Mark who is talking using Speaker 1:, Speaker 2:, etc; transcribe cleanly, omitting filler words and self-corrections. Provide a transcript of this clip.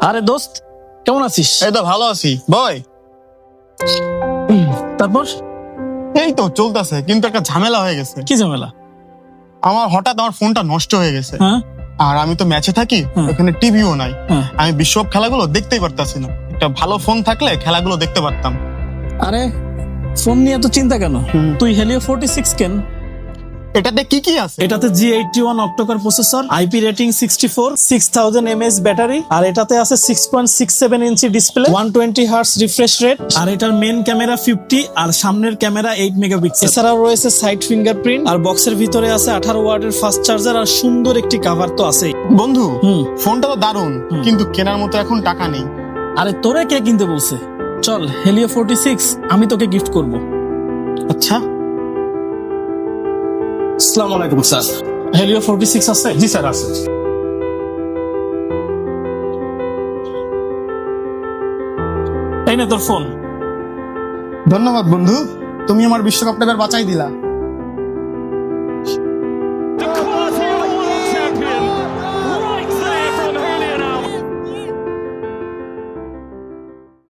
Speaker 1: আরে দোস্ত, কেমন আছিস?
Speaker 2: এই তো ভালো আছি বয়।
Speaker 1: তারপর
Speaker 2: এই তো চলতেছে, কিন্তু একটা ঝামেলা হয়ে গেছে।
Speaker 1: কি ঝামেলা?
Speaker 2: হঠাৎ আমার ফোনটা নষ্ট হয়ে গেছে।
Speaker 1: হ্যাঁ
Speaker 2: আর আমি তো ম্যাচে থাকি,
Speaker 1: হ্যাঁ।
Speaker 2: ওখানে টিভিও নাই।
Speaker 1: হ্যাঁ।
Speaker 2: আমি বিশ্বকাপ খেলাগুলো দেখতেই পারতাছি না। একটা ভালো ফোন থাকলে খেলাগুলো দেখতে পারতাম।
Speaker 1: আরে ফোন নিয়ে তো চিন্তা কেন? তুই হেলিও 46 কেন।
Speaker 2: এটাতে কি কি আছে?
Speaker 1: এটাতে G81 octacore processor, IP rating 64, 6000 mAh battery, আর এটাতে আছে 6.67 ইঞ্চি ডিসপ্লে, 120 হার্টজ রিফ্রেশ রেট, আর এটার মেন ক্যামেরা 50 আর সামনের ক্যামেরা 8 মেগাপিক্সেল। এছাড়াও রয়েছে সাইড ফিঙ্গারপ্রিন্ট, আর বক্সের ভিতরে আছে 18 ওয়াটের ফাস্ট চার্জার, আর সুন্দর একটি কভার তো আছেই।
Speaker 2: বন্ধু,
Speaker 1: হুম।
Speaker 2: ফোনটা তো দারুণ, কিন্তু কেনার মতো এখন টাকা নেই।
Speaker 1: আরে তোরে কে কিনতে বলছে? চল হেলিও 46 আমি তোকে গিফট করব।
Speaker 2: আচ্ছা,
Speaker 1: আসসালামু আলাইকুম স্যার। হেলিও 46 আছে?
Speaker 3: জি স্যার আছে।
Speaker 1: এই নে তোর ফোন।
Speaker 2: ধন্যবাদ বন্ধু, তুমি আমার বিশ্বকাপটা এবার বাঁচাই দিলা।